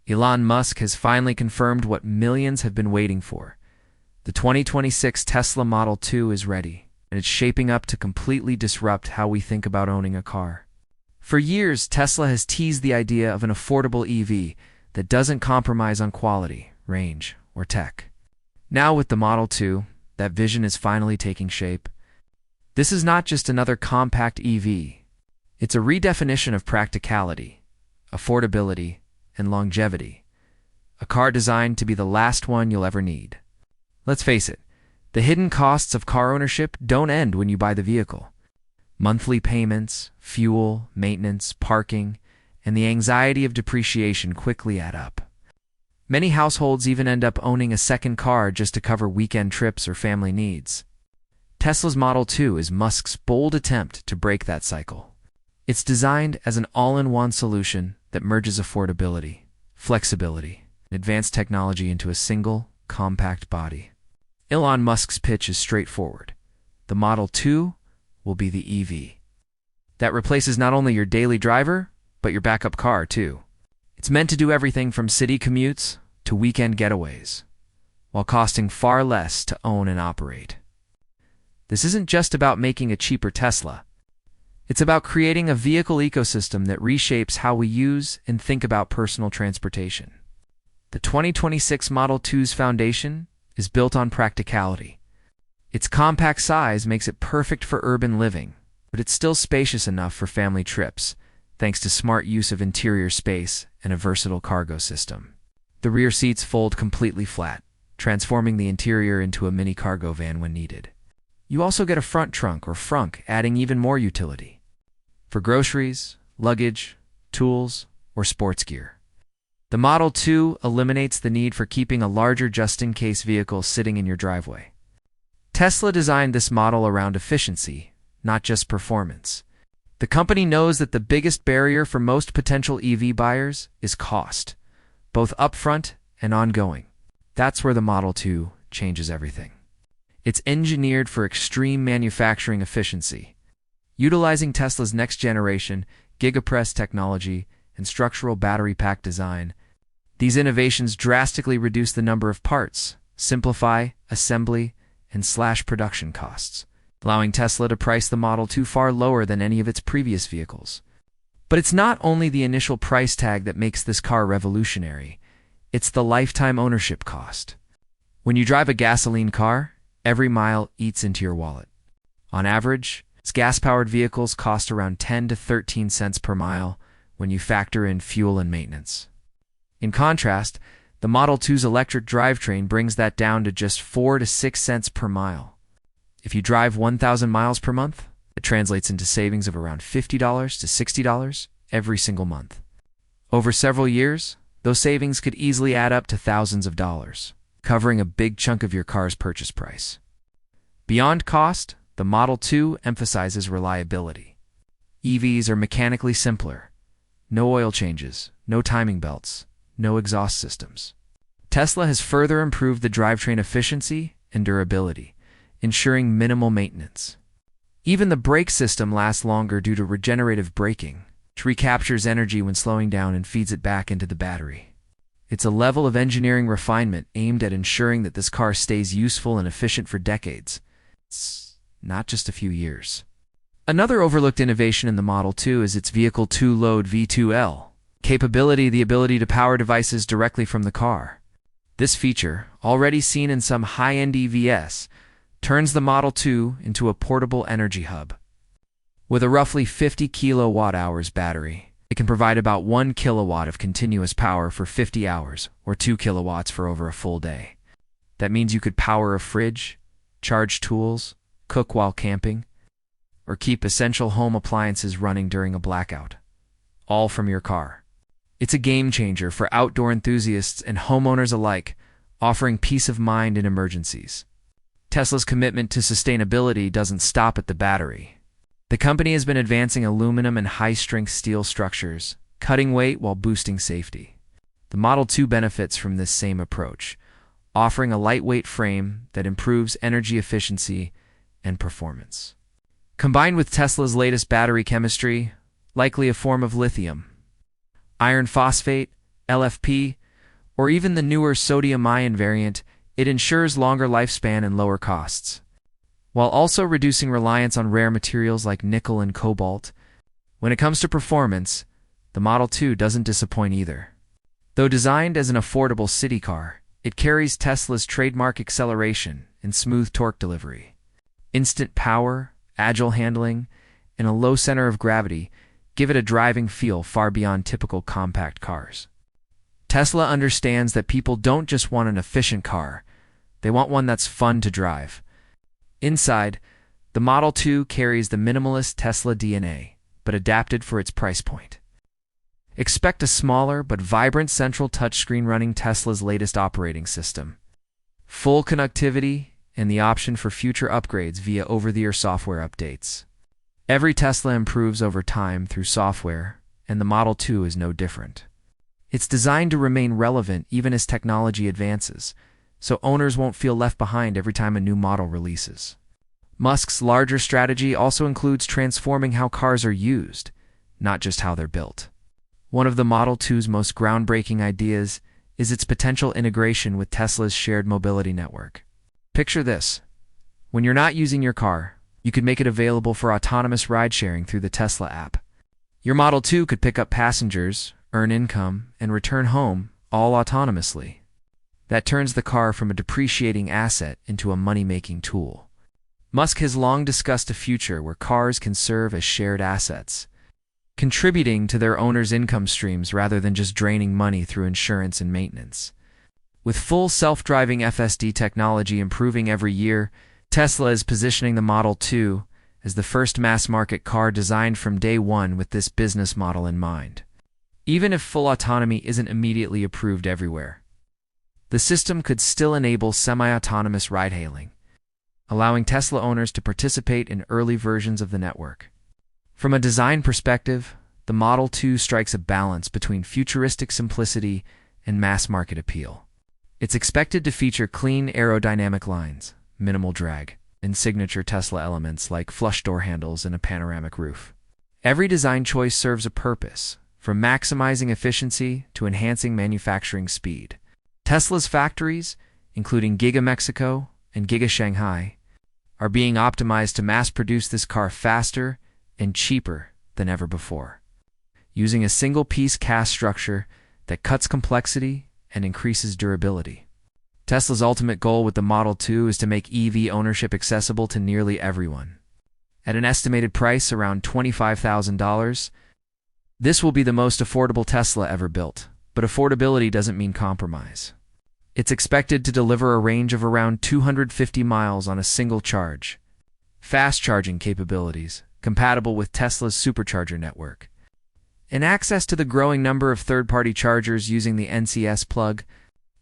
Elon Musk has finally confirmed what millions have been waiting for. The 2026 Tesla Model 2 is ready, and it's shaping up to completely disrupt how we think about owning a car. For years, Tesla has teased the idea of an affordable EV that doesn't compromise on quality, range, or tech. Now with the Model 2, that vision is finally taking shape. This is not just another compact EV. It's a redefinition of practicality, affordability, and longevity. A car designed to be the last one you'll ever need. Let's face it, the hidden costs of car ownership don't end when you buy the vehicle. Monthly payments, fuel, maintenance, parking, and the anxiety of depreciation quickly add up. Many households even end up owning a second car just to cover weekend trips or family needs. Tesla's Model 2 is Musk's bold attempt to break that cycle. It's designed as an all-in-one solution that merges affordability, flexibility, and advanced technology into a single, compact body. Elon Musk's pitch is straightforward. The Model 2 will be the EV. That replaces not only your daily driver, but your backup car, too. It's meant to do everything from city commutes to weekend getaways, while costing far less to own and operate. This isn't just about making a cheaper Tesla. It's about creating a vehicle ecosystem that reshapes how we use and think about personal transportation. The 2026 Model 2's foundation is built on practicality. Its compact size makes it perfect for urban living, but it's still spacious enough for family trips, thanks to smart use of interior space and a versatile cargo system. The rear seats fold completely flat, transforming the interior into a mini cargo van when needed. You also get a front trunk or frunk, adding even more utility for groceries, luggage, tools, or sports gear. The Model 2 eliminates the need for keeping a larger just-in-case vehicle sitting in your driveway. Tesla designed this model around efficiency, not just performance. The company knows that the biggest barrier for most potential EV buyers is cost, both upfront and ongoing. That's where the Model 2 changes everything. It's engineered for extreme manufacturing efficiency. Utilizing Tesla's next-generation Gigafactory technology and structural battery pack design, these innovations drastically reduce the number of parts, simplify assembly, and slash production costs, allowing Tesla to price the Model 2 far lower than any of its previous vehicles. But it's not only the initial price tag that makes this car revolutionary, it's the lifetime ownership cost. When you drive a gasoline car, every mile eats into your wallet. On average, gas-powered vehicles cost around 10 to 13 cents per mile when you factor in fuel and maintenance. In contrast, the Model 2's electric drivetrain brings that down to just 4 to 6 cents per mile. If you drive 1,000 miles per month, it translates into savings of around $50 to $60 every single month. Over several years, those savings could easily add up to thousands of dollars, covering a big chunk of your car's purchase price. Beyond cost, the Model 2 emphasizes reliability. EVs are mechanically simpler. No oil changes, no timing belts, no exhaust systems. Tesla has further improved the drivetrain efficiency and durability, ensuring minimal maintenance. Even the brake system lasts longer due to regenerative braking, which recaptures energy when slowing down and feeds it back into the battery. It's a level of engineering refinement aimed at ensuring that this car stays useful and efficient for decades. It's not just a few years. Another overlooked innovation in the Model 2 is its Vehicle to Load V2L capability, the ability to power devices directly from the car. This feature, already seen in some high-end EVs, turns the Model 2 into a portable energy hub. With a roughly 50 kilowatt-hours battery, it can provide about 1 kilowatt of continuous power for 50 hours, or 2 kilowatts for over a full day. That means you could power a fridge, charge tools, cook while camping, or keep essential home appliances running during a blackout, all from your car. It's a game changer for outdoor enthusiasts and homeowners alike, offering peace of mind in emergencies. Tesla's commitment to sustainability doesn't stop at the battery. The company has been advancing aluminum and high-strength steel structures, cutting weight while boosting safety. The Model 2 benefits from this same approach, offering a lightweight frame that improves energy efficiency and performance. Combined with Tesla's latest battery chemistry, likely a form of lithium, iron phosphate, LFP, or even the newer sodium-ion variant, it ensures longer lifespan and lower costs, while also reducing reliance on rare materials like nickel and cobalt. When it comes to performance, the Model 2 doesn't disappoint either. Though designed as an affordable city car, it carries Tesla's trademark acceleration and smooth torque delivery. Instant power, agile handling, and a low center of gravity give it a driving feel far beyond typical compact cars. Tesla understands that people don't just want an efficient car, they want one that's fun to drive. Inside, the Model 2 carries the minimalist Tesla DNA, but adapted for its price point. Expect a smaller but vibrant central touchscreen running Tesla's latest operating system, full connectivity, and the option for future upgrades via over-the-air software updates. Every Tesla improves over time through software, and the Model 2 is no different. It's designed to remain relevant even as technology advances, so owners won't feel left behind every time a new model releases. Musk's larger strategy also includes transforming how cars are used, not just how they're built. One of the Model 2's most groundbreaking ideas is its potential integration with Tesla's shared mobility network. Picture this. When you're not using your car, you could make it available for autonomous ride-sharing through the Tesla app. Your Model 2 could pick up passengers, earn income, and return home, all autonomously. That turns the car from a depreciating asset into a money-making tool. Musk has long discussed a future where cars can serve as shared assets, contributing to their owners' income streams rather than just draining money through insurance and maintenance. With full self-driving FSD technology improving every year, Tesla is positioning the Model 2 as the first mass-market car designed from day one with this business model in mind. Even if full autonomy isn't immediately approved everywhere, the system could still enable semi-autonomous ride-hailing, allowing Tesla owners to participate in early versions of the network. From a design perspective, the Model 2 strikes a balance between futuristic simplicity and mass-market appeal. It's expected to feature clean aerodynamic lines, minimal drag, and signature Tesla elements like flush door handles and a panoramic roof. Every design choice serves a purpose, from maximizing efficiency to enhancing manufacturing speed. Tesla's factories, including Giga Mexico and Giga Shanghai, are being optimized to mass-produce this car faster and cheaper than ever before, using a single-piece cast structure that cuts complexity and increases durability. Tesla's ultimate goal with the Model 2 is to make EV ownership accessible to nearly everyone. At an estimated price around $25,000, this will be the most affordable Tesla ever built, but affordability doesn't mean compromise. It's expected to deliver a range of around 250 miles on a single charge, fast charging capabilities, compatible with Tesla's supercharger network, and access to the growing number of third-party chargers using the NCS plug.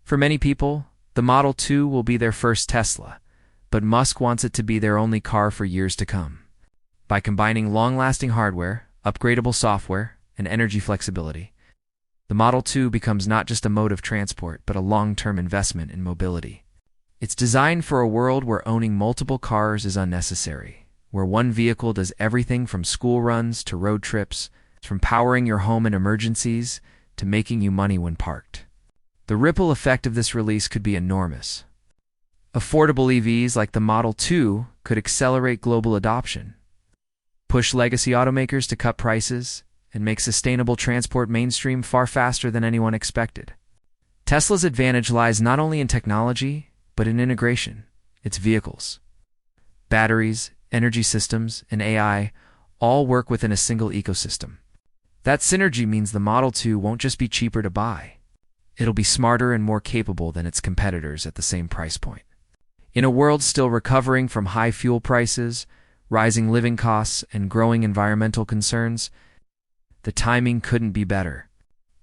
For many people, the Model 2 will be their first Tesla, but Musk wants it to be their only car for years to come. By combining long-lasting hardware, upgradable software, and energy flexibility, the Model 2 becomes not just a mode of transport, but a long-term investment in mobility. It's designed for a world where owning multiple cars is unnecessary, where one vehicle does everything from school runs to road trips, from powering your home in emergencies to making you money when parked. The ripple effect of this release could be enormous. Affordable EVs like the Model 2 could accelerate global adoption, push legacy automakers to cut prices, and make sustainable transport mainstream far faster than anyone expected. Tesla's advantage lies not only in technology, but in integration. Its vehicles, batteries, energy systems, and AI all work within a single ecosystem. That synergy means the Model 2 won't just be cheaper to buy. It'll be smarter and more capable than its competitors at the same price point. In a world still recovering from high fuel prices, rising living costs, and growing environmental concerns, the timing couldn't be better.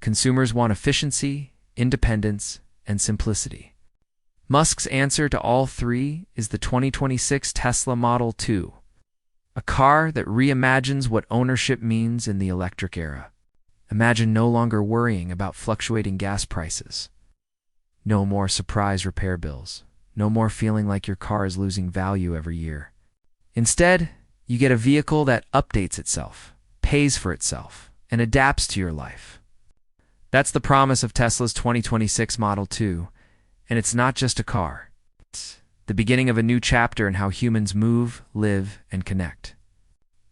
Consumers want efficiency, independence, and simplicity. Musk's answer to all three is the 2026 Tesla Model 2, a car that reimagines what ownership means in the electric era. Imagine no longer worrying about fluctuating gas prices. No more surprise repair bills. No more feeling like your car is losing value every year. Instead, you get a vehicle that updates itself, pays for itself, and adapts to your life. That's the promise of Tesla's 2026 Model 2, and it's not just a car. It's the beginning of a new chapter in how humans move, live, and connect.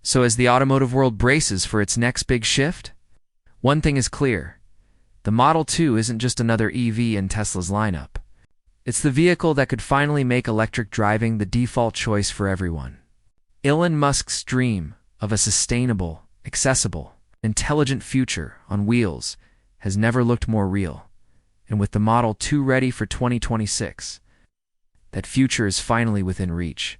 So as the automotive world braces for its next big shift, one thing is clear. The Model 2 isn't just another EV in Tesla's lineup. It's the vehicle that could finally make electric driving the default choice for everyone. Elon Musk's dream of a sustainable, accessible, intelligent future on wheels has never looked more real. And with the Model 2 ready for 2026, that future is finally within reach.